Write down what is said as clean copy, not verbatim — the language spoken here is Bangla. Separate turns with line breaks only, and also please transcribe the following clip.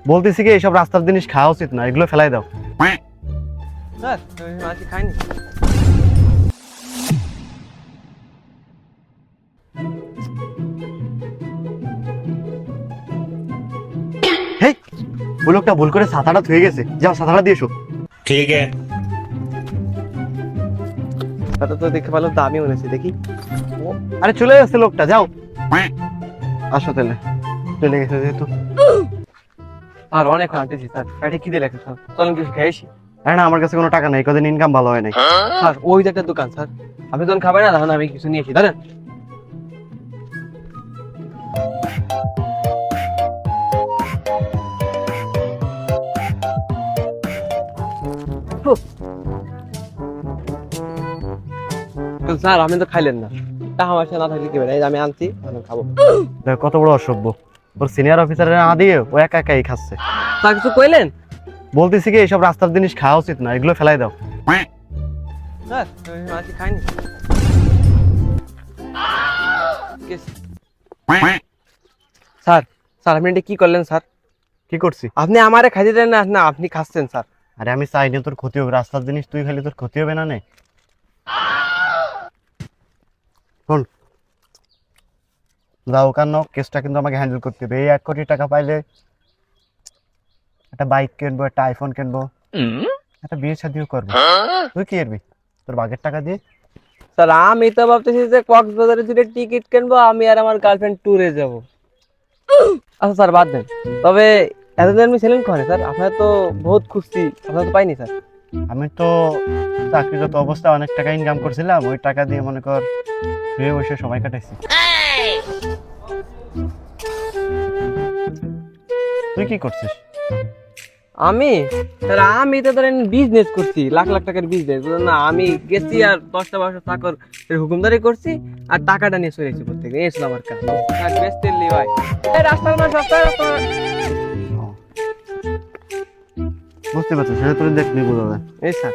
বলতেছি কি এইসব রাস্তার জিনিস খাওয়া উচিত না, এগুলো ফেলাই দাও।
স্যার আমি মাছ খাইনি।
হেই, ওই লোকটা ভুল করে ছাতাটা ধুয়ে গেছে, যাও ছাতাটা দিয়ে এসো।
ठीक है।
দাদা তো দেখতে পেলাম দামি মনে হচ্ছে, দেখি।
আরে চলে যাচ্ছে লোকটা, যাও। আসো তাহলে, চলে গেছে যেহেতু।
আর অনেক হাঁটেছি স্যার, পেটে খিদে লাগছে স্যার, চলেন কিছু খেয়েছি।
আরে না, আমার কাছে কোনো টাকা নেই, কদিন ইনকাম ভালো হয় নাই।
স্যার ওই যে একটা দোকান স্যার, আপনি যখন খাবেন না তখন আমি কিছু নিয়েছি, দাঁড়ান। স্যার আপনি তো খাইলেন না, টাকা পয়সা না থাকলে কি হবে, এই যে আমি আনছি আমি খাবো।
দেখ কত বড় অসভ্য, ওর সিনিয়র অফিসারের না দিয়ে ও একা একাই খাচ্ছে।
স্যার কিছু কইলেন?
বলতেছি কি এইসব রাস্তার জিনিস খাওয়া উচিত না, এগুলো ফেলাই দাও।
স্যার আমি মাছ খাইনি। স্যার স্যার আপনি এটা কি করলেন স্যার?
কি করছি?
আপনি আমারে খাইতে দেন না, না আপনি খাচ্ছেন স্যার।
আরে আমি চাই না তোর ক্ষতি হোক, রাস্তার জিনিস তুই খালি তোর ক্ষতি হবে না নে। শোন, যাও কেন, কেসটা কিন্তু আমাকে হ্যান্ডেল করতে হবে। এই 1 কোটি টাকা পাইলে একটা বাইক কিনবো, একটা আইফোন কিনবো, একটা বিয়ে শাদিও করবো। তুই কি করবি তোর বাগের টাকা দিয়ে?
স্যার আমি তো ভাবতেছি যে কক্সবাজারে দুটো টিকিট কিনবো, আমি আর আমার গার্লফ্রেন্ড ট্যুরে যাব। আচ্ছা স্যার বাদ দেন, তবে এতদিন আপনি ছিলেন কোথায় স্যার? আপনার তো বহুত খুঁজছি, আপনার তো পাইনি স্যার।
আমি তো চাকরিরত অবস্থায় অনেক টাকা ইনকাম করছিলাম, ওই টাকা দিয়ে মনে কর শুয়ে বসে সময় কাটাইছি। তুই কি করছিস?
আমি স্যার আমি তো ধরেন বিজনেস করছি, লাখ লাখ টাকার বিজনেস না। আমি গেছি আর 10টা 12টা চাকর হুকুমদারি করছি আর টাকাটা নিয়ে চলেছি প্রত্যেক দিন, এই ছিল আমার কাজ। আর বেচতে ভাই এই রাস্তার মাঝে
বুঝতে পারছিস, সেটা তোর দেখলি বোঝা যায়।
এই স্যার